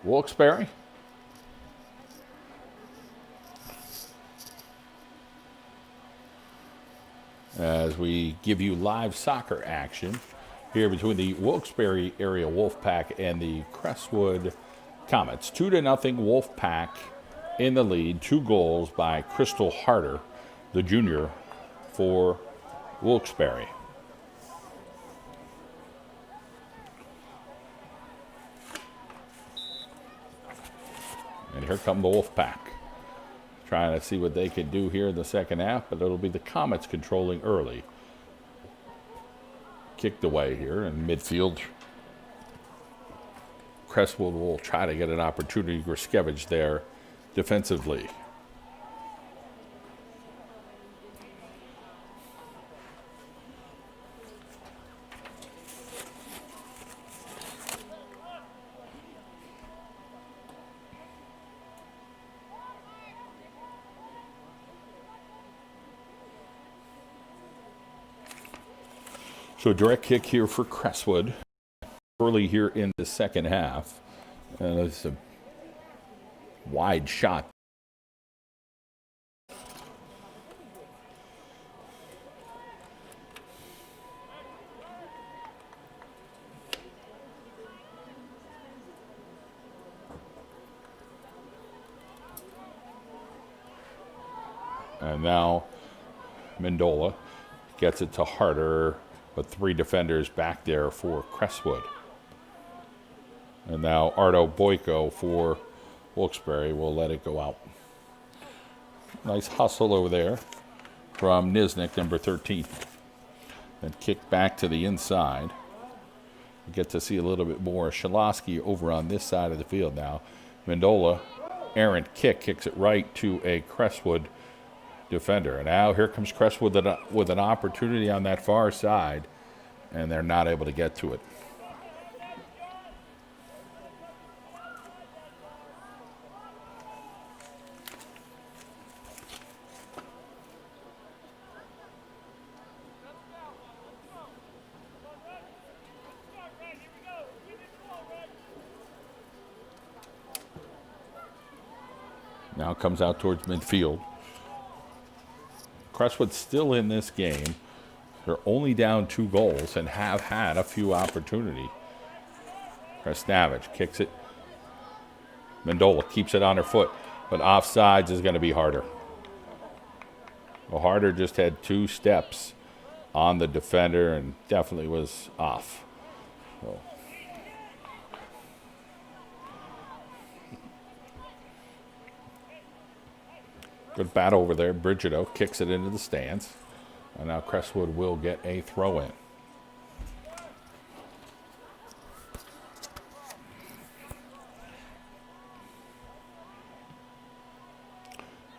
Wilkes-Barre. As we give you live soccer action here between the Wilkes-Barre area Wolfpack and the Crestwood Comets. 2-0 Wolfpack in the lead. 2 goals by Crystal Harder, the junior for Wilkes-Barre. And here come the Wolfpack, trying to see what they can do here in the second half, but it'll be the Comets controlling early. Kicked away here in midfield. Crestwood will try to get an opportunity. Griskevich there defensively. So a direct kick here for Crestwood early here in the second half. And it's a wide shot. And now Mendola gets it to Harder, but 3 defenders back there for Crestwood. And now Ardo Boyko for Wilkes-Barre will let it go out. Nice hustle over there from Niznik, number 13. And kick back to the inside. We get to see a little bit more Shalosky over on this side of the field now. Mendola, errant kick, kicks it right to a Crestwood defender. And now here comes Crestwood with an opportunity on that far side, and they're not able to get to it. Now comes out towards midfield. Crestwood still in this game. They're only down 2 goals and have had a few opportunities. Krasnavich kicks it. Mendola keeps it on her foot, but offsides is going to be Harder. Well, Harder just had 2 steps on the defender and definitely was off. So. Good battle over there. Brigido kicks it into the stands. And now Crestwood will get a throw in.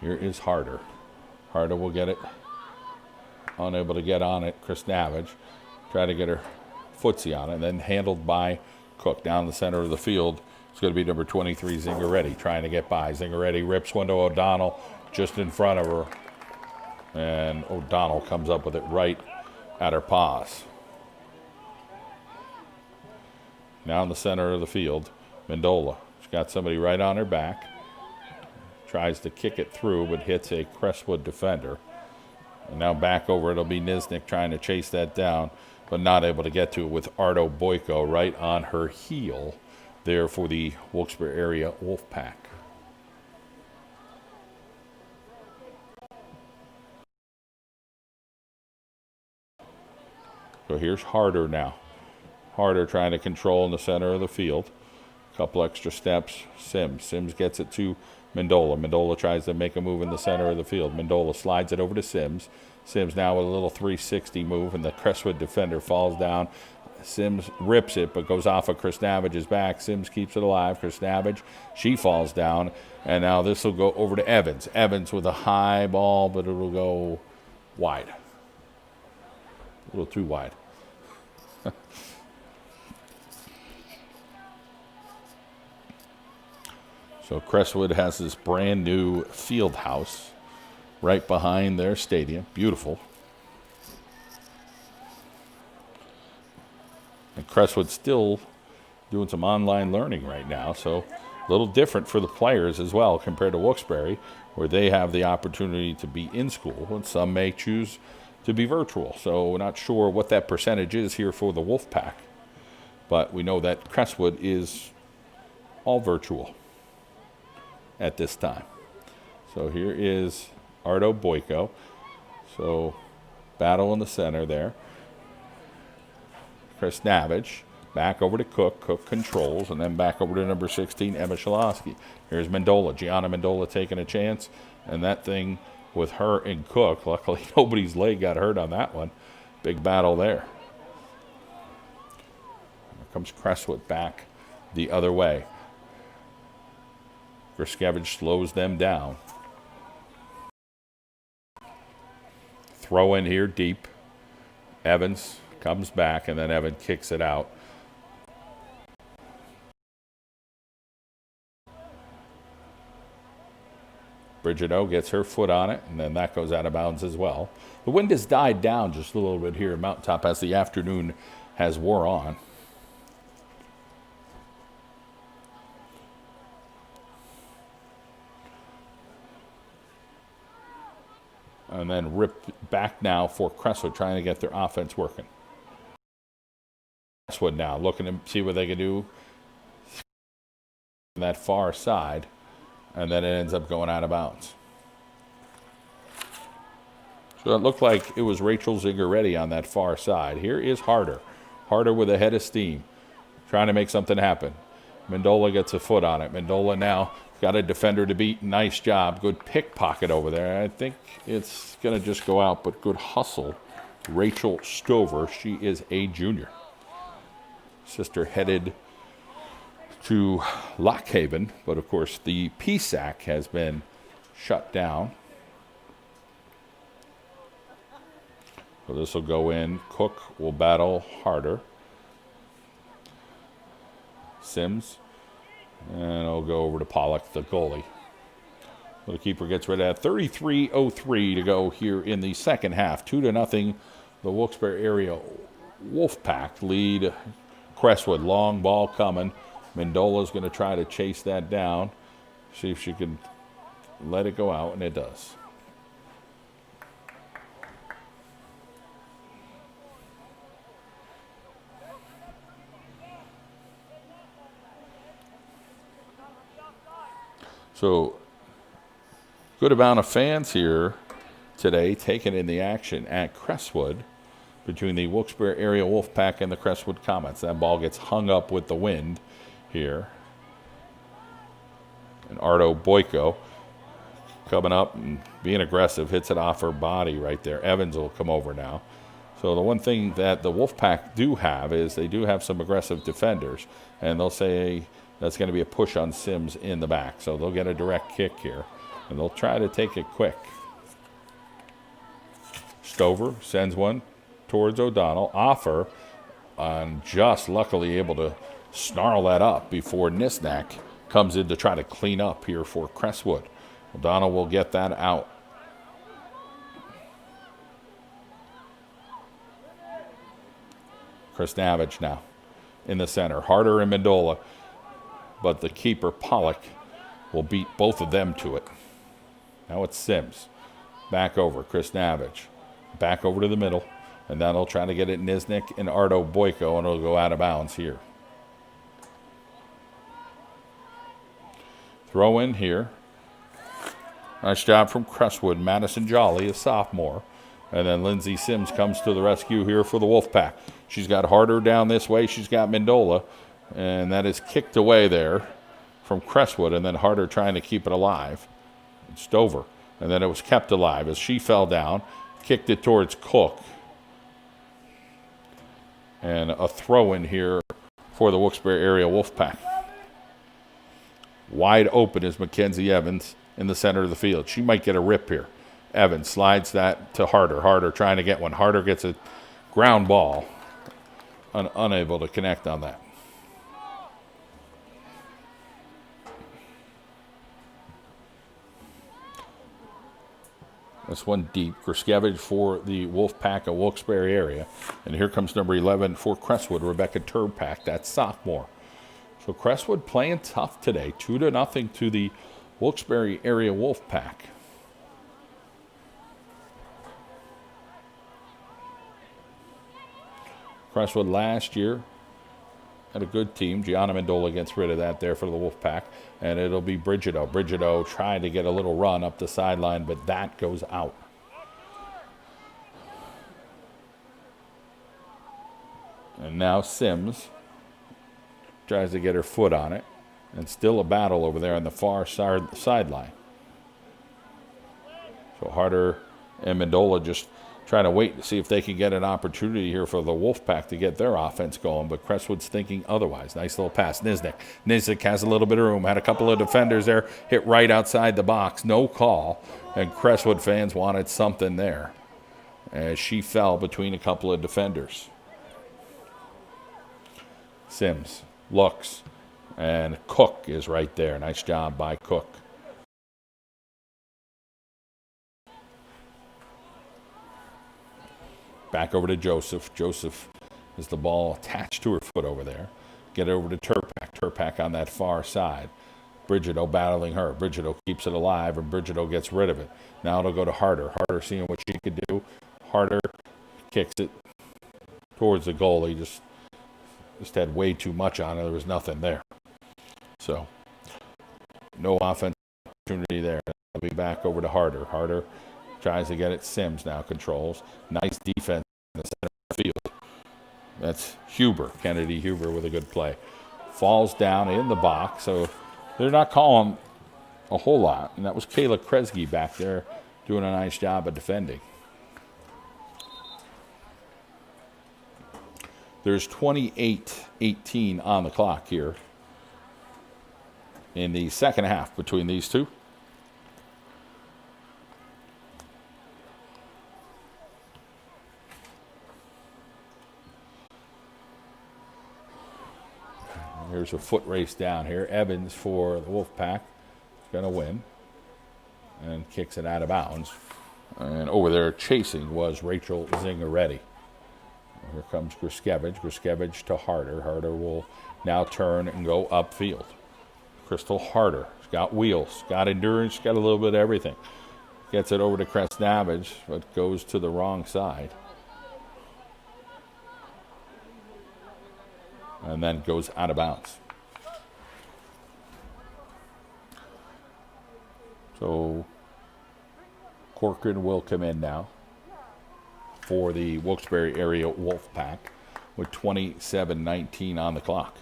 Here is Harder. Harder will get it. Unable to get on it. Krasnavich try to get her footsie on it. And then handled by Cook down the center of the field. It's going to be number 23, Zingaretti, trying to get by. Zingaretti rips one to O'Donnell just in front of her. And O'Donnell comes up with it right at her paws. Now in the center of the field, Mendola. She's got somebody right on her back. Tries to kick it through, but hits a Crestwood defender. And now back over, it'll be Niznik trying to chase that down, but not able to get to it with Ardo Boyko right on her heel there for the Wilkes-Barre area Wolfpack. So here's Harder now. Harder trying to control in the center of the field. A couple extra steps. Sims gets it to Mendola. Mendola tries to make a move in the center of the field. Mendola slides it over to Sims. Sims now with a little 360 move, and the Crestwood defender falls down. Sims rips it, but goes off of Krasnavich's back. Sims keeps it alive. Krasnavich, she falls down. And now this will go over to Evans. Evans with a high ball, but it'll go wide. A little too wide. So Crestwood has this brand new field house right behind their stadium. Beautiful. And Crestwood's still doing some online learning right now, so A little different for the players as well compared to Wilkes-Barre, where they have the opportunity to be in school, and some may choose to be virtual. So we're not sure what that percentage is here for the Wolfpack. But we know that Crestwood is all virtual at this time. So here is Ardo Boyko. So battle in the center there. Chris Navage back over to Cook. Cook controls, and then back over to number 16, Emma Shalosky. Here's Mendola. Gianna Mendola taking a chance, and that thing with her and Cook. Luckily, nobody's leg got hurt on that one. Big battle there. Here comes Crestwood back the other way. Griskevich slows them down. Throw in here deep. Evans comes back, and then Evan kicks it out. Bridget O gets her foot on it, and then that goes out of bounds as well. The wind has died down just a little bit here at Mountaintop as the afternoon has wore on. And then rip back now for Crestwood, trying to get their offense working. Crestwood now looking to see what they can do on that far side, and then it ends up going out of bounds. So it looked like it was Rachel Zingaretti on that far side. Here is Harder. Harder with a head of steam, trying to make something happen. Mendola gets a foot on it. Mendola now got a defender to beat. Nice job. Good pickpocket over there. I think it's going to just go out, but good hustle. Rachel Stover. She is a junior. Sister headed to Lockhaven, but of course the PSAC has been shut down. So this will go in. Cook will battle Harder. Sims. And it'll go over to Pollock, the goalie. So the keeper gets rid of that. 33:03 to go here in the second half. 2-0. The Wilkes-Barre area Wolfpack lead Crestwood. Long ball coming. Mendola's going to try to chase that down. See if she can let it go out, and it does. So, good amount of fans here today taking in the action at Crestwood between the Wilkes-Barre area Wolfpack and the Crestwood Comets. That ball gets hung up with the wind here. And Ardo Boyko coming up and being aggressive, hits it off her body right there. Evans will come over now. So the one thing that the Wolfpack do have is they do have some aggressive defenders, and they'll say that's going to be a push on Sims in the back. So they'll get a direct kick here, and they'll try to take it quick. Stover sends one towards O'Donnell. Offer, and just luckily able to snarl that up before Nisnak comes in to try to clean up here for Crestwood. O'Donnell will get that out. Chris Navage now in the center. Harder and Mendola, but the keeper, Pollock, will beat both of them to it. Now it's Sims. Back over, Chris Navage. Back over to the middle, and that'll try to get it Nisnik and Ardo Boyko, and it'll go out of bounds here. Throw in here. Nice job from Crestwood. Madison Jolly, a sophomore. And then Lindsay Sims comes to the rescue here for the Wolfpack. She's got Harder down this way. She's got Mendola. And that is kicked away there from Crestwood. And then Harder trying to keep it alive. It's Stover. And then it was kept alive as she fell down. Kicked it towards Cook. And a throw in here for the Wilkes-Barre area Wolfpack. Wide open is Mackenzie Evans in the center of the field. She might get a rip here. Evans slides that to Harder. Harder trying to get one. Harder gets a ground ball. Unable to connect on that. This one deep. Griskevich for the Wolfpack of Wilkes-Barre area. And here comes number 11 for Crestwood, Rebecca Turpak. That's sophomore. So Crestwood playing tough today, 2-0 to the Wilkes-Barre area Wolfpack. Crestwood last year had a good team. Gianna Mendola gets rid of that there for the Wolfpack, and it'll be Brigido. Brigido trying to get a little run up the sideline, but that goes out. And now Sims tries to get her foot on it, and still a battle over there on the far sideline. So Harder and Mendola just trying to wait to see if they can get an opportunity here for the Wolfpack to get their offense going, but Crestwood's thinking otherwise. Nice little pass. Niznik has a little bit of room, had a couple of defenders there, hit right outside the box, no call, and Crestwood fans wanted something there as she fell between a couple of defenders. Sims looks, and Cook is right there. Nice job by Cook. Back over to Joseph. Joseph has the ball attached to her foot over there. Get it over to Turpak. Turpak on that far side. Brigido battling her. Brigido keeps it alive, and Brigido gets rid of it. Now it'll go to Harder. Harder seeing what she could do. Harder kicks it towards the goal. He just had way too much on it. There was nothing there. So no offensive opportunity there. It'll be back over to Harder. Harder tries to get it. Sims now controls. Nice defense in the center of the field. That's Huber. Kennedy Huber with a good play. Falls down in the box, so they're not calling a whole lot. And that was Kayla Kresge back there doing a nice job of defending. There's 28-18 on the clock here in the second half between these two. Here's a foot race down here. Evans for the Wolfpack is going to win and kicks it out of bounds. And over there chasing was Rachel Zingaretti. Here comes Gruskevich. Gruskevich to Harder. Harder will now turn and go upfield. Crystal Harder. She's got wheels, got endurance, got a little bit of everything. Gets it over to Crestnavage, but goes to the wrong side. And then goes out of bounds. So Corcoran will come in now for the Wilkes-Barre area Wolfpack with 27-19 on the clock.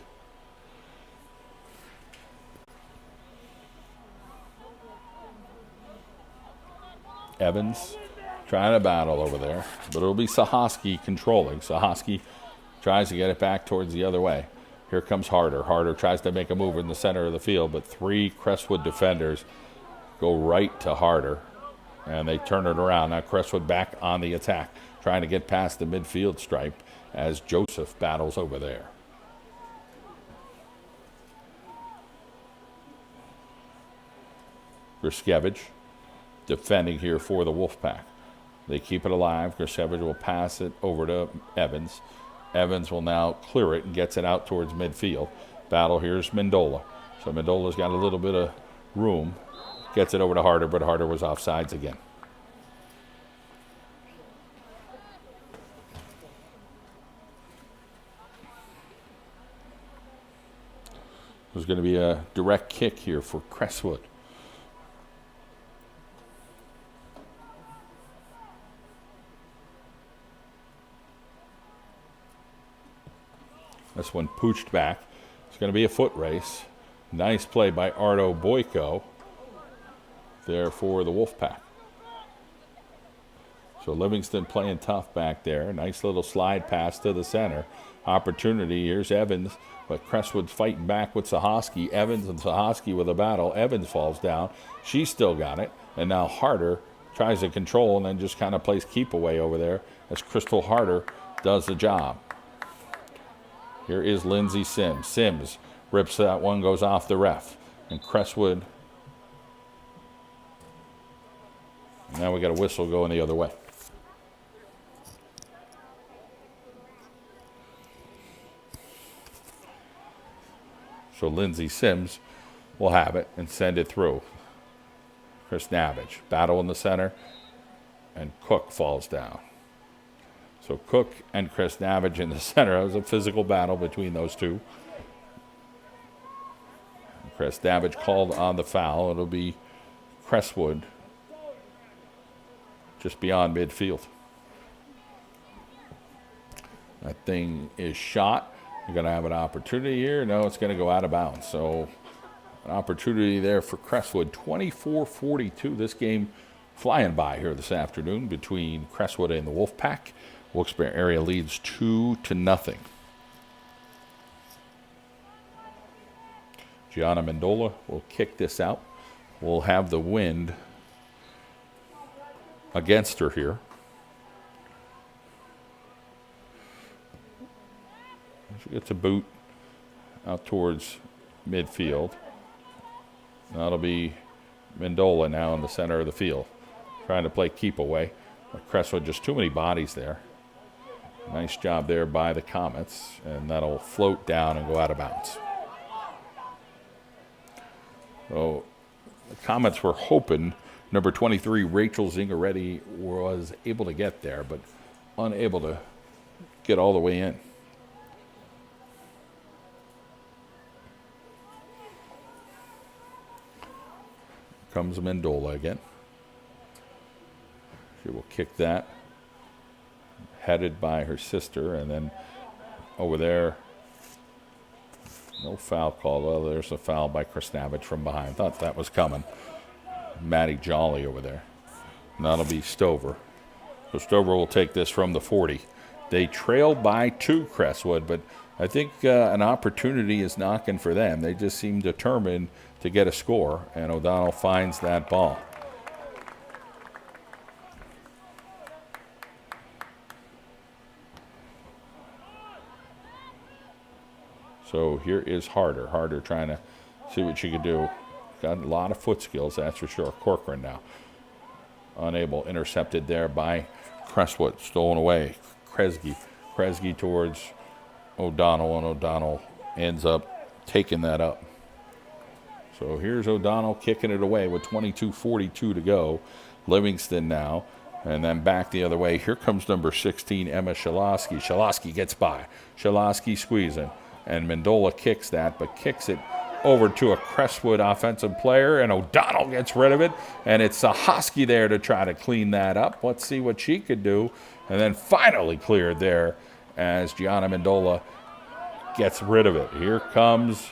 Evans trying to battle over there, but it'll be Sahoski controlling. Sahoski tries to get it back towards the other way. Here comes Harder. Harder tries to make a move in the center of the field, but three Crestwood defenders go right to Harder, and they turn it around. Now Crestwood back on the attack, trying to get past the midfield stripe as Joseph battles over there. Gruskevich defending here for the Wolfpack. They keep it alive. Gruskevich will pass it over to Evans. Evans will now clear it and gets it out towards midfield. Battle here's Mendola. So Mendola's got a little bit of room. Gets it over to Harder, but Harder was offsides again. There's going to be a direct kick here for Crestwood. This one pooched back. It's going to be a foot race. Nice play by Ardo Boyko there for the Wolfpack. So Livingston playing tough back there. Nice little slide pass to the center. Opportunity. Here's Evans, but Crestwood fighting back with Sahoski. Evans and Sahoski with a battle. Evans falls down. She's still got it. And now Harder tries to control and then just kind of plays keep away over there as Crystal Harder does the job. Here is Lindsay Sims. Sims rips that one, goes off the ref. And Crestwood. Now we got a whistle going the other way. So Lindsay Sims will have it and send it through. Chris Navage, battle in the center, and Cook falls down. So Cook and Chris Navage in the center. It was a physical battle between those two. Chris Navage called on the foul. It'll be Crestwood just beyond midfield. That thing is shot. You're going to have an opportunity here. No, it's going to go out of bounds. So an opportunity there for Crestwood. 24-42. This game flying by here this afternoon between Crestwood and the Wolfpack. Wilkes-Barre area leads 2-0. Gianna Mendola will kick this out. We'll have the wind against her here. She gets a boot out towards midfield. That'll be Mendola now in the center of the field, trying to play keep away. But Crestwood, just too many bodies there. Nice job there by the Comets, and that'll float down and go out of bounds. So the Comets were hoping number 23, Rachel Zingaretti, was able to get there, but unable to get all the way in. Comes Mendola again. She will kick that, headed by her sister, and then over there, no foul call. Well, there's a foul by Chris Navage from behind. Thought that was coming. Maddie Jolly over there. And that'll be Stover. So Stover will take this from the 40. They trail by 2, Crestwood, but I think an opportunity is knocking for them. They just seem determined to get a score, and O'Donnell finds that ball. So here is Harder. Harder trying to see what she can do. Got a lot of foot skills, that's for sure. Corcoran now. Unable, intercepted there by Crestwood. Stolen away. Kresge towards O'Donnell, and O'Donnell ends up taking that up. So here's O'Donnell kicking it away with 22:42 to go. Livingston now, and then back the other way. Here comes number 16, Emma Shalosky. Shalosky gets by. Shalosky squeezing, and Mendola kicks that, but kicks it over to a Crestwood offensive player, and O'Donnell gets rid of it, and it's Sahosky there to try to clean that up. Let's see what she could do, and then finally cleared there as Gianna Mendola gets rid of it. Here comes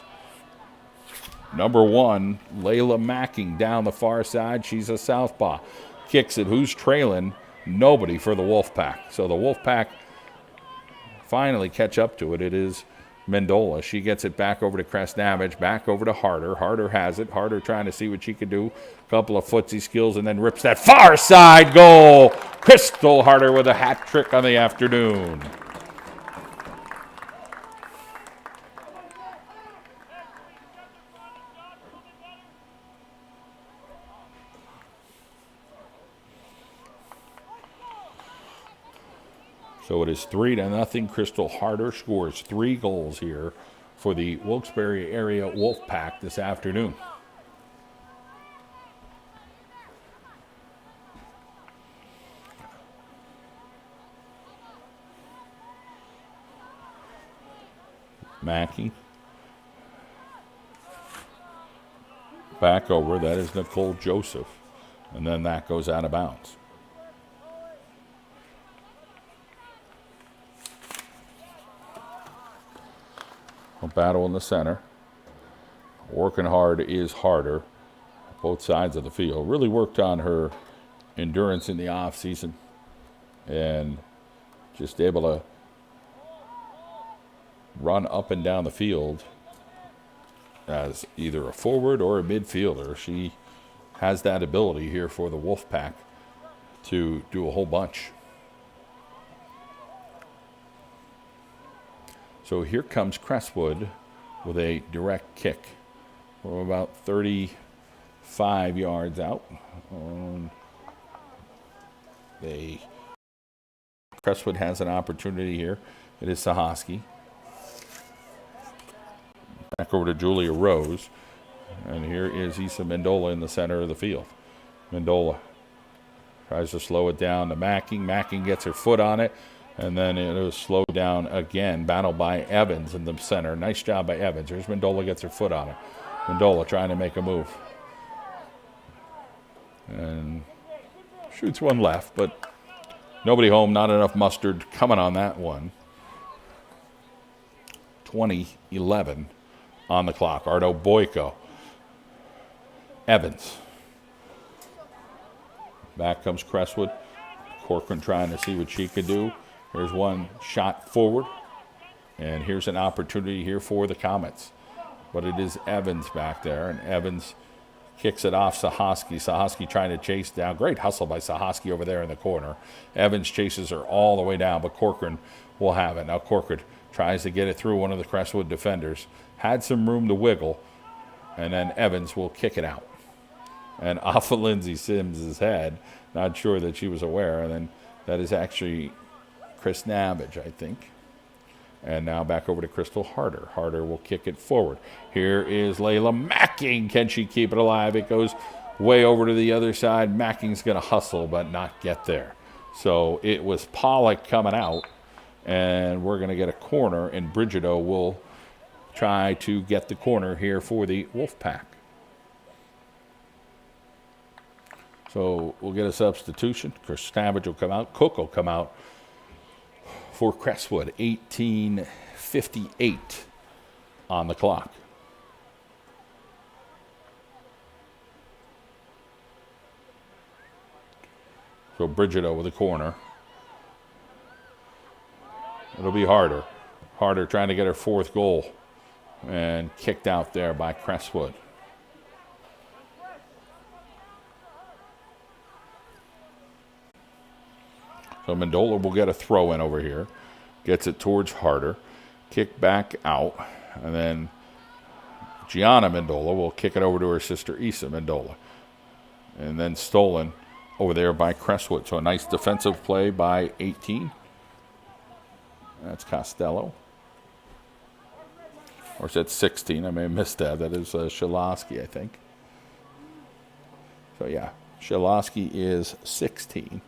number 1, Layla Macking down the far side. She's a southpaw. Kicks it. Who's trailing? Nobody for the Wolfpack. So the Wolfpack finally catch up to it. It is Mendola. She gets it back over to Crest Navage, back over to Harder. Harder has it. Harder trying to see what she could do. A couple of footsie skills, and then rips that far side goal. Crystal Harder with a hat trick on the afternoon. So it is 3-0. Crystal Harder scores 3 goals here for the Wilkes-Barre area Wolfpack this afternoon. Mackey. Back over. That is Nicole Joseph. And then that goes out of bounds. A battle in the center. Working hard is Harder. Both sides of the field. Really worked on her endurance in the off season, and just able to run up and down the field as either a forward or a midfielder. She has that ability here for the Wolfpack to do a whole bunch. So here comes Crestwood with a direct kick. We're about 35 yards out. Crestwood has an opportunity here. It is Sahosky. Back over to Julia Rose. And here is Isa Mendola in the center of the field. Mendola tries to slow it down to Macking. Macking gets her foot on it. And then it was slowed down again. Battled by Evans in the center. Nice job by Evans. Here's Mendola, gets her foot on it. Mendola trying to make a move. And shoots one left, but nobody home. Not enough mustard coming on that one. 20-11 on the clock. Ardo Boyko. Evans. Back comes Crestwood. Corcoran trying to see what she could do. Here's one shot forward. And here's an opportunity here for the Comets. But it is Evans back there. And Evans kicks it off Sahoski. Sahoski trying to chase down. Great hustle by Sahoski over there in the corner. Evans chases her all the way down, but Corcoran will have it. Now Corcoran tries to get it through one of the Crestwood defenders. Had some room to wiggle. And then Evans will kick it out. And off of Lindsay Sims' head. Not sure that she was aware. And then that is actually Chris Navage, I think. And now back over to Crystal Harder. Harder will kick it forward. Here is Layla Macking. Can she keep it alive? It goes way over to the other side. Macking's going to hustle but not get there. So it was Pollock coming out. And we're going to get a corner. And Brigido will try to get the corner here for the Wolfpack. So we'll get a substitution. Chris Navage will come out. Cook will come out for Crestwood. 18:58 on the clock. So Brigido with a corner. It'll be Harder. Harder trying to get her fourth goal. And kicked out there by Crestwood. So Mendola will get a throw in over here. Gets it towards Harder. Kick back out. And then Gianna Mendola will kick it over to her sister Isa Mendola. And then stolen over there by Crestwood. So a nice defensive play by 18. That's Costello. Or is that 16? I may have missed that. That is Shalosky, I think. So yeah, Shalosky is 16.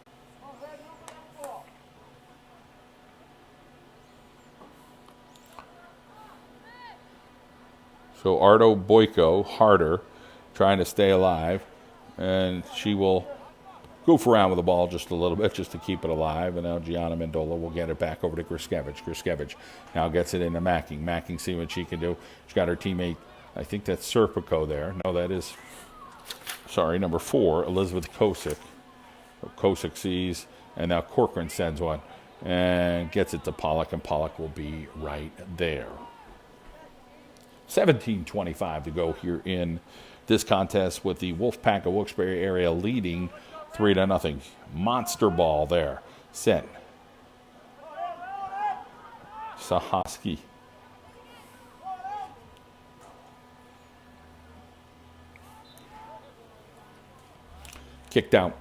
So Ardo Boyko, Harder, trying to stay alive. And she will goof around with the ball just a little bit just to keep it alive. And now Gianna Mendola will get it back over to Griskevich. Griskevich now gets it into Macking. Macking, see what she can do. She's got her teammate, I think that's Serpico there. No, that is, sorry, number 4, Elizabeth Kosick. So Kosick sees, and now Corcoran sends one. And gets it to Pollock, and Pollock will be right there. 17:25 to go here in this contest with the Wolfpack of Wilkes-Barre area leading 3-0. Monster ball there. Sent. Sahoski. Kicked out.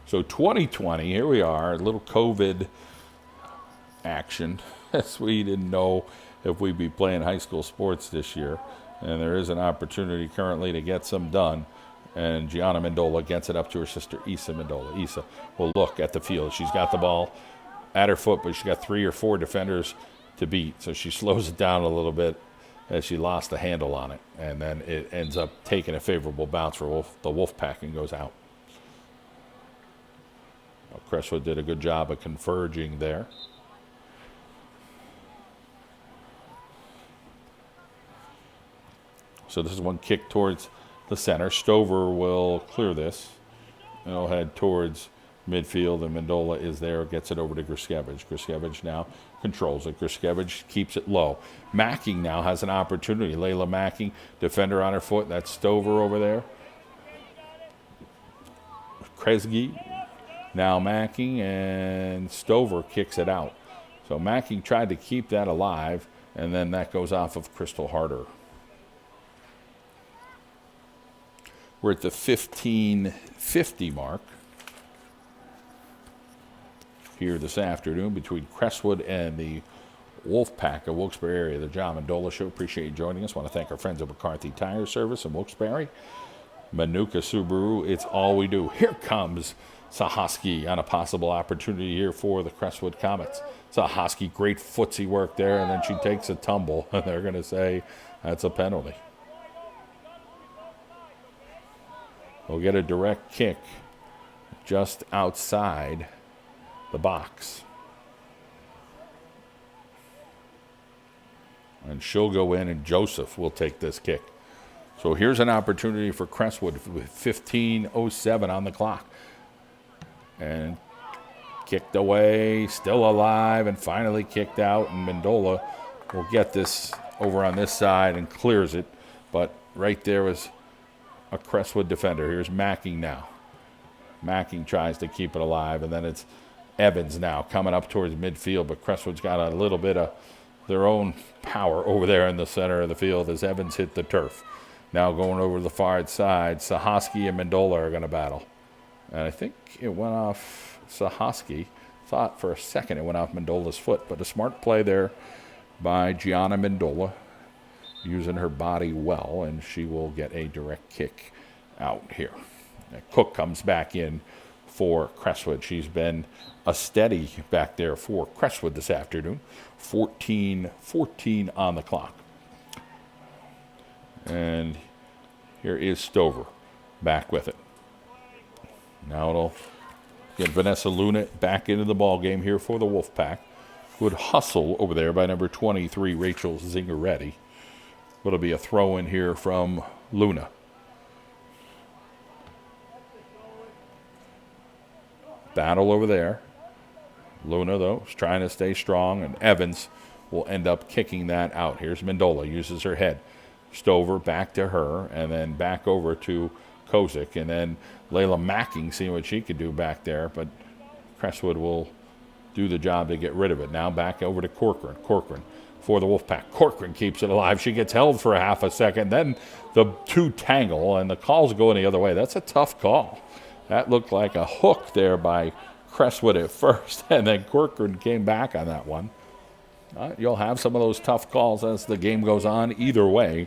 So 2020, here we are, a little COVID action. As we didn't know if we'd be playing high school sports this year. And there is an opportunity currently to get some done. And Gianna Mendola gets it up to her sister Isa Mendola. Isa will look at the field. She's got the ball at her foot, but she's got 3 or 4 defenders to beat. So she slows it down a little bit as she lost the handle on it. And then it ends up taking a favorable bounce for the Wolfpack and goes out. Well, Crestwood did a good job of converging there. So this is one kick towards the center. Stover will clear this. And it'll head towards midfield, and Mendola is there, gets it over to Griskevich. Griskevich now controls it. Griskevich keeps it low. Macking now has an opportunity. Layla Macking, defender on her foot. That's Stover over there. Kresge now Macking, and Stover kicks it out. So Macking tried to keep that alive, and then that goes off of Crystal Harder. We're at the 15:50 mark here this afternoon between Crestwood and the Wolfpack of Wilkes-Barre area, the John Mendola Show. Appreciate you joining us. Want to thank our friends at McCarthy Tire Service in Wilkes-Barre. Manuka Subaru, it's all we do. Here comes Sahoski on a possible opportunity here for the Crestwood Comets. Sahoski, great footsie work there, and then she takes a tumble, and they're going to say that's a penalty. We'll get a direct kick just outside the box. And she'll go in, and Joseph will take this kick. So here's an opportunity for Crestwood with 15:07 on the clock. And kicked away, still alive, and finally kicked out. And Mendola will get this over on this side and clears it. But right there was a Crestwood defender. Here's Macking now. Macking tries to keep it alive, and then it's Evans now coming up towards midfield. But Crestwood's got a little bit of their own power over there in the center of the field as Evans hit the turf. Now going over to the far side, Sahoski and Mendola are going to battle. And I think it went off Sahoski. Thought for a second it went off Mendola's foot, but a smart play there by Gianna Mendola, using her body well, and she will get a direct kick out here. Cook comes back in for Crestwood. She's been a steady back there for Crestwood this afternoon. 14:14 on the clock. And here is Stover back with it. Now it'll get Vanessa Luna back into the ball game here for the Wolfpack. Good hustle over there by number 23, Rachel Zingaretti. It'll be a throw in here from Luna. Battle over there. Luna, though, is trying to stay strong, and Evans will end up kicking that out. Here's Mendola, uses her head. Stover back to her, and then back over to Kozik, and then Layla Macking seeing what she could do back there, but Crestwood will do the job to get rid of it. Now back over to Corcoran. Corcoran for the Wolfpack. Corcoran keeps it alive. She gets held for a half a second. Then the two tangle, and the call's going the other way. That's a tough call. That looked like a hook there by Crestwood at first, and then Corcoran came back on that one. You'll have some of those tough calls as the game goes on. Either way,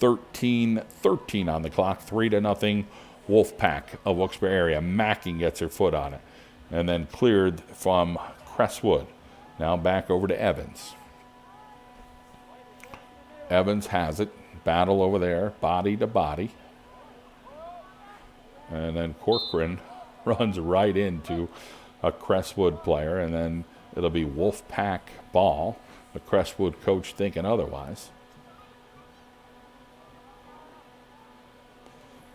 13-13 on the clock, 3-0 Wolfpack of Wilkes-Barre area. Macking gets her foot on it, and then cleared from Crestwood. Now back over to Evans. Evans has it. Battle over there, body to body. And then Corcoran runs right into a Crestwood player, and then it'll be Wolfpack ball. The Crestwood coach thinking otherwise.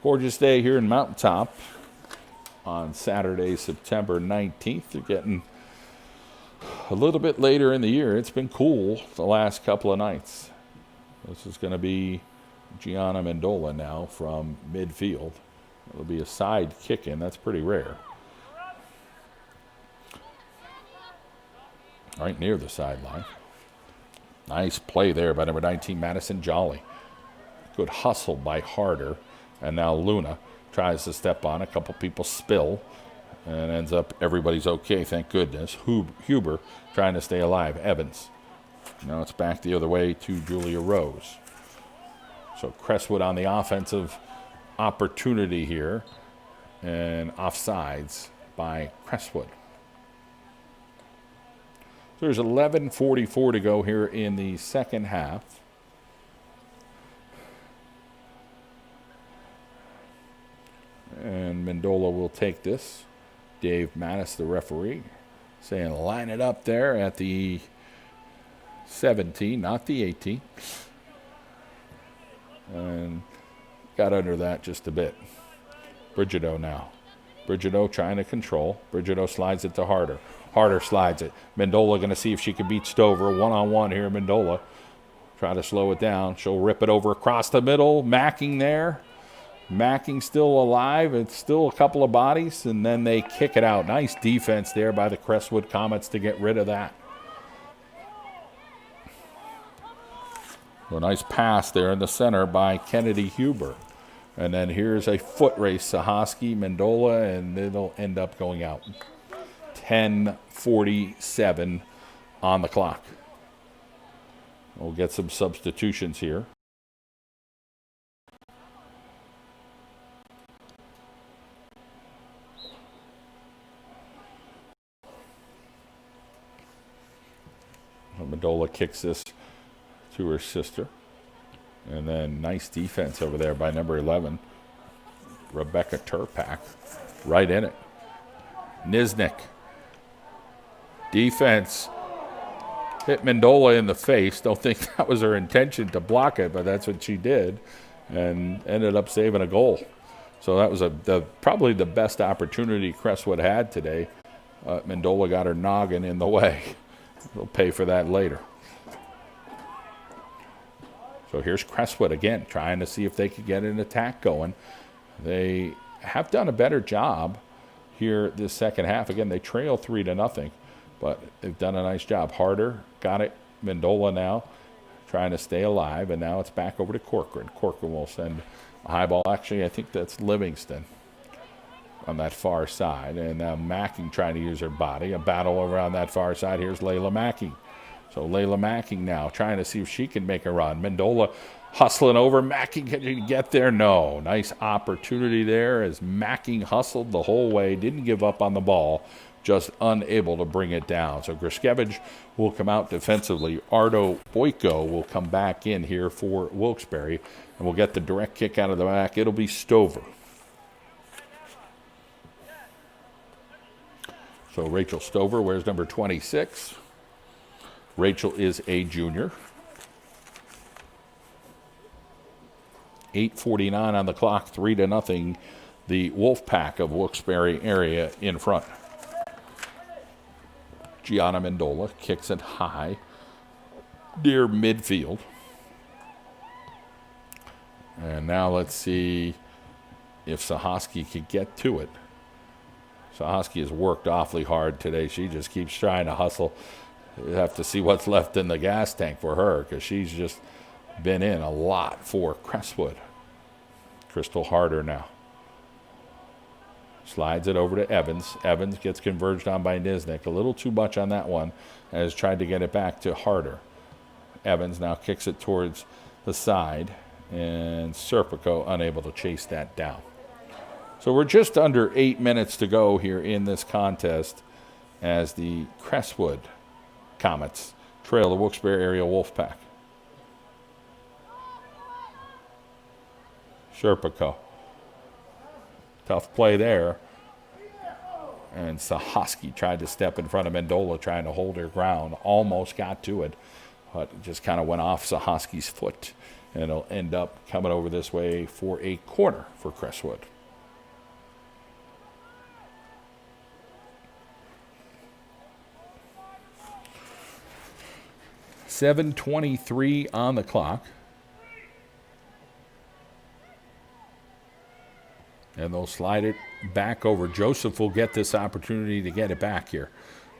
Gorgeous day here in Mountaintop on Saturday, September 19th. They're getting a little bit later in the year. It's been cool the last couple of nights. This is going to be Gianna Mendola now from midfield. It'll be a side kick in. That's pretty rare. Right near the sideline. Nice play there by number 19, Madison Jolly. Good hustle by Harder. And now Luna tries to step on. A couple people spill. And ends up everybody's okay, thank goodness. Huber trying to stay alive. Evans. Now it's back the other way to Julia Rose. So Crestwood on the offensive opportunity here, and offsides by Crestwood. So there's 11:44 to go here in the second half. And Mendola will take this. Dave Mattis, the referee, saying line it up there at the 17, not the 18. And got under that just a bit. Brigido now. Brigido trying to control. Brigido slides it to Harder. Harder slides it. Mendola going to see if she can beat Stover. One-on-one here, Mendola. Try to slow it down. She'll rip it over across the middle. Macking there. Macking still alive. It's still a couple of bodies, and then they kick it out. Nice defense there by the Crestwood Comets to get rid of that. A nice pass there in the center by Kennedy Huber. And then here's a foot race, Sahoski, Mendola, and it'll end up going out. 10:47 on the clock. We'll get some substitutions here. Mendola kicks this to her sister. And then nice defense over there by number 11, Rebecca Turpak, right in it. Niznik. Defense. Hit Mendola in the face. Don't think that was her intention to block it, but that's what she did. And ended up saving a goal. So that was probably the best opportunity Crestwood had today. Mendola got her noggin in the way. They'll pay for that later. So here's Crestwood again, trying to see if they could get an attack going. They have done a better job here this second half. Again, they trail 3-0, but they've done a nice job. Harder got it. Mendola now trying to stay alive, and now it's back over to Corcoran. Corcoran will send a high ball. Actually, I think that's Livingston on that far side. And now Macking trying to use her body. A battle over on that far side. Here's Layla Macking. So Layla Macking now trying to see if she can make a run. Mendola hustling over. Macking, can you get there? No. Nice opportunity there as Macking hustled the whole way. Didn't give up on the ball. Just unable to bring it down. So Griskevich will come out defensively. Ardo Boyko will come back in here for Wilkes-Barre. And we'll get the direct kick out of the back. It'll be Stover. So Rachel Stover wears number 26. Rachel is a junior. 8:49 on the clock, 3-0. The Wolfpack of Wilkes-Barre area in front. Gianna Mendola kicks it high near midfield. And now let's see if Sahoski could get to it. Sahoski has worked awfully hard today. She just keeps trying to hustle. You have to see what's left in the gas tank for her because she's just been in a lot for Crestwood. Crystal Harder now. Slides it over to Evans. Evans gets converged on by Niznik. A little too much on that one. Has tried to get it back to Harder. Evans now kicks it towards the side. And Serpico unable to chase that down. So we're just under 8 minutes to go here in this contest as the Crestwood Comets trail the Wilkes-Barre area Wolfpack. Serpico. Tough play there. And Sahoski tried to step in front of Mendola, trying to hold her ground. Almost got to it, but it just kind of went off Sahoski's foot. And it'll end up coming over this way for a corner for Crestwood. .7:23 on the clock. And they'll slide it back over. Joseph will get this opportunity to get it back here.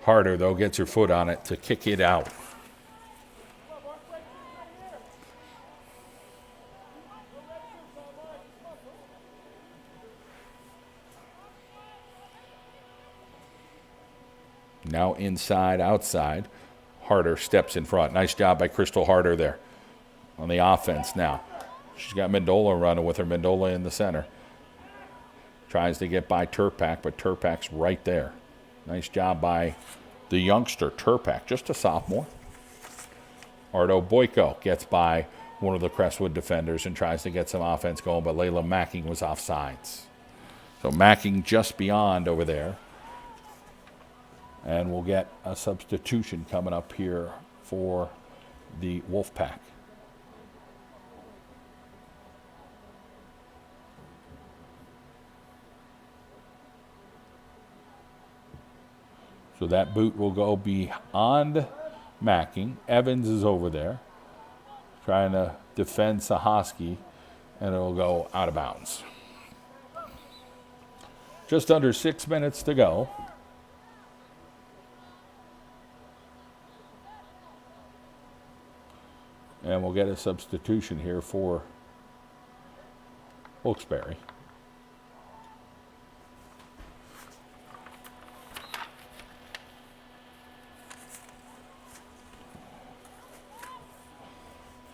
Harder, though, gets her foot on it to kick it out. Now inside, outside. Harder steps in front. Nice job by Crystal Harder there on the offense now. She's got Mendola running with her. Mendola in the center. Tries to get by Turpak, but Turpak's right there. Nice job by the youngster, Turpak, just a sophomore. Ardo Boyko gets by one of the Crestwood defenders and tries to get some offense going, but Layla Macking was offsides. So Macking just beyond over there. And we'll get a substitution coming up here for the Wolfpack. So that boot will go beyond Macking. Evans is over there trying to defend Sahoski, and it'll go out of bounds. Just under 6 minutes to go. And we'll get a substitution here for Wilkes-Barre.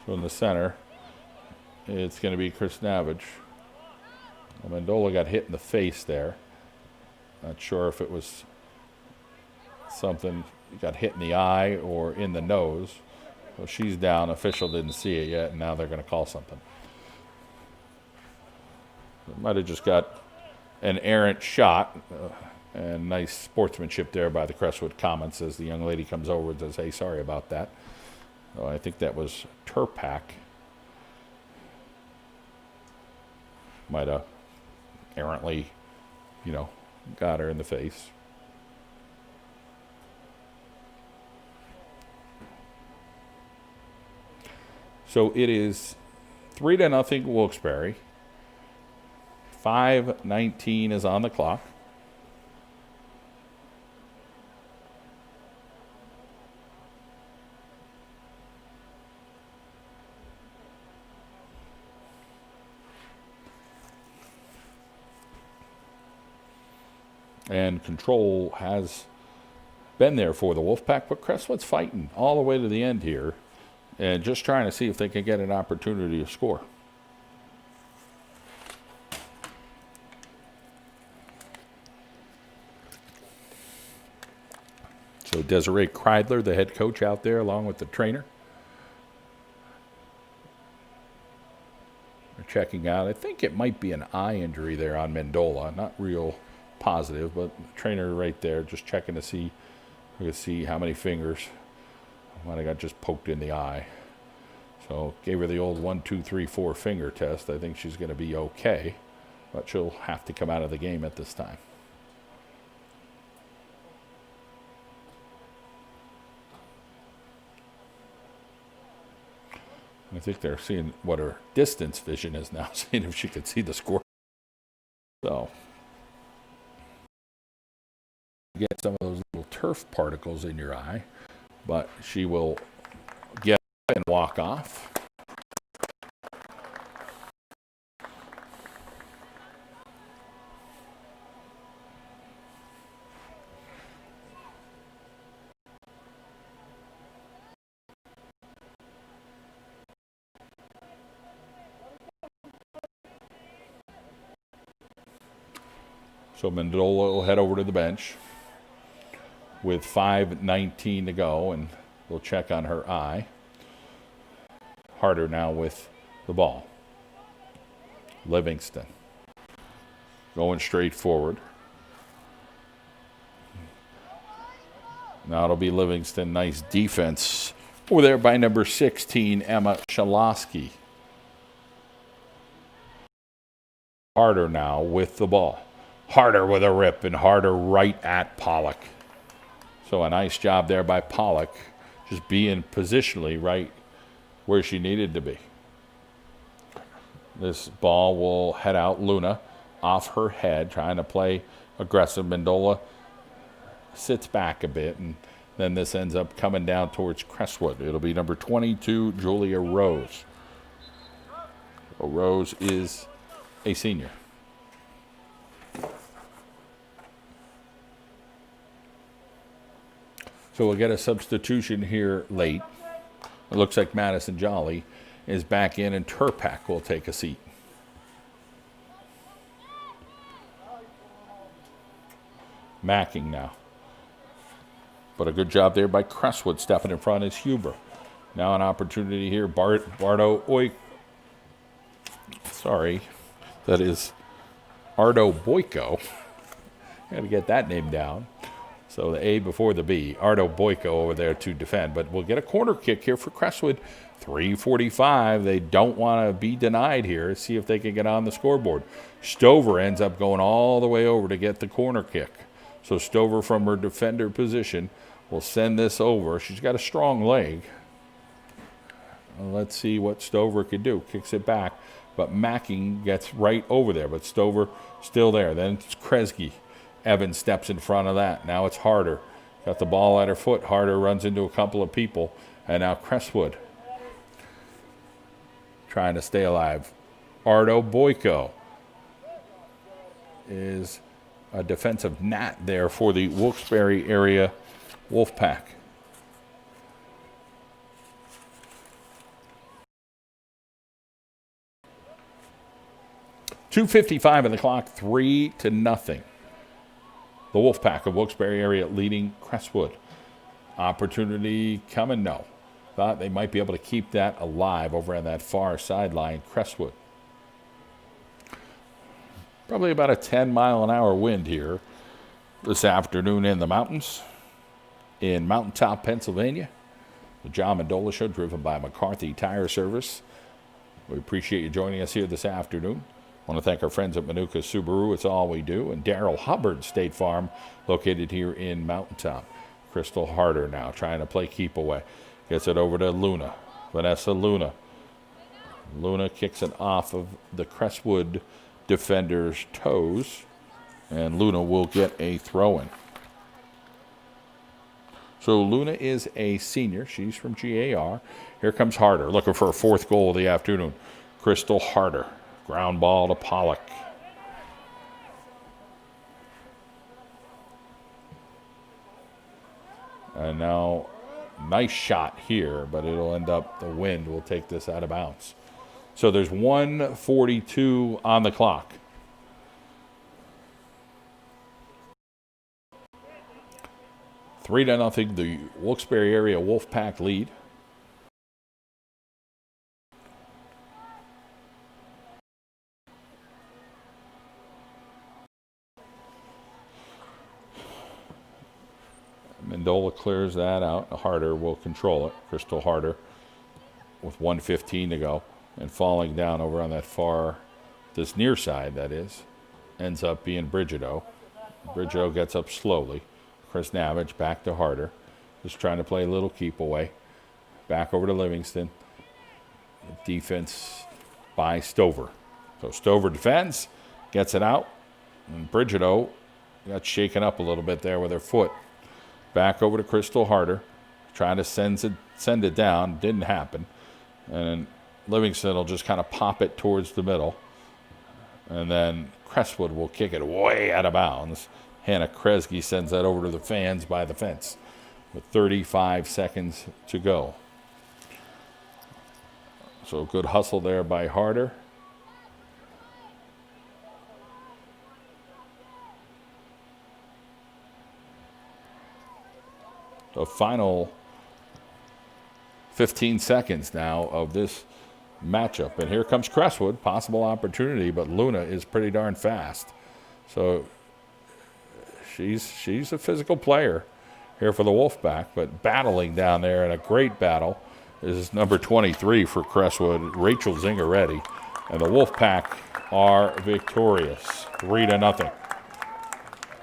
So in the center, it's going to be Chris Navage. Well, Mendola got hit in the face there. Not sure if it was something, got hit in the eye or in the nose. So she's down. Official didn't see it yet, and now they're going to call something. It might have just got an errant shot. And nice sportsmanship there by the Crestwood Comments as the young lady comes over and says, hey, sorry about that. So I think that was Turpak. Might have errantly, got her in the face. So it is 3-0 Wilkes-Barre. 5:19 is on the clock. And control has been there for the Wolfpack, but Crestwood's fighting all the way to the end here and just trying to see if they can get an opportunity to score. So Desiree Kreidler, the head coach out there, along with the trainer. They're checking out. I think it might be an eye injury there on Mendola. Not real positive, but the trainer right there just checking to see, we can see how many fingers. Might have got just poked in the eye. So gave her the old 1, 2, 3, 4 finger test. I think she's going to be okay, but she'll have to come out of the game at this time. I think they're seeing what her distance vision is now, seeing if she can see the score. So get some of those little turf particles in your eye, but she will get up and walk off. So Mendola will head over to the bench with 5:19 to go, and we'll check on her eye. Harder now with the ball. Livingston going straight forward. Now it'll be Livingston. Nice defense over there by number 16, Emma Shalosky. Harder now with the ball. Harder with a rip, and Harder right at Pollock. So a nice job there by Pollock, just being positionally right where she needed to be. This ball will head out. Luna off her head, trying to play aggressive. Mendola sits back a bit, and then this ends up coming down towards Crestwood. It'll be number 22, Julia Rose. So Rose is a senior. So we'll get a substitution here late. It looks like Madison Jolly is back in, and Turpak will take a seat. Macking now. But a good job there by Crestwood. Stepping in front is Huber. Now an opportunity here. Bardo Oik. Sorry. That is Ardo Boyko. Got to get that name down. So the A before the B. Ardo Boyko over there to defend. But we'll get a corner kick here for Crestwood. 3:45. They don't want to be denied here. See if they can get on the scoreboard. Stover ends up going all the way over to get the corner kick. So Stover from her defender position will send this over. She's got a strong leg. Let's see what Stover could do. Kicks it back. But Macking gets right over there. But Stover still there. Then it's Kresge. Evans steps in front of that. Now it's Harder. Got the ball at her foot. Harder runs into a couple of people. And now Crestwood trying to stay alive. Ardo Boyko is a defensive gnat there for the Wilkes-Barre area Wolfpack. 2:55 on the clock, 3-0. The Wolfpack of Wilkes-Barre area leading Crestwood. Opportunity coming? No. Thought they might be able to keep that alive over on that far sideline, Crestwood. Probably about a 10-mile-an-hour wind here this afternoon in the mountains. In Mountaintop, Pennsylvania. The John Mendola Show, driven by McCarthy Tire Service. We appreciate you joining us here this afternoon. I want to thank our friends at Manuka Subaru, it's all we do, and Darrell Hubbard State Farm, located here in Mountaintop. Crystal Harder now trying to play keep away. Gets it over to Luna. Vanessa Luna. Luna kicks it off of the Crestwood defender's toes, and Luna will get a throw-in. So Luna is a senior. She's from GAR. Here comes Harder, looking for a fourth goal of the afternoon. Crystal Harder. Ground ball to Pollock. And now, nice shot here, but it'll end up, the wind will take this out of bounds. So there's 1:42 on the clock. Three to nothing, the Wilkes-Barre area Wolfpack lead. Mendola clears that out. Harder will control it. Crystal Harder with 1:15 to go. And falling down over on that far, this near side, that is, ends up being Brigido. Brigido gets up slowly. Chris Navage back to Harder. Just trying to play a little keep away. Back over to Livingston. Defense by Stover. So Stover defends, gets it out. And Brigido got shaken up a little bit there with her foot. Back over to Crystal Harder. Trying to send it down. Didn't happen. And Livingston will just kind of pop it towards the middle. And then Crestwood will kick it way out of bounds. Hannah Kresge sends that over to the fans by the fence with 35 seconds to go. So good hustle there by Harder. The final 15 seconds now of this matchup. And here comes Crestwood. Possible opportunity, but Luna is pretty darn fast. So she's a physical player here for the Wolfpack, but battling down there in a great battle is number 23 for Crestwood, Rachel Zingaretti. And the Wolfpack are victorious, 3-0.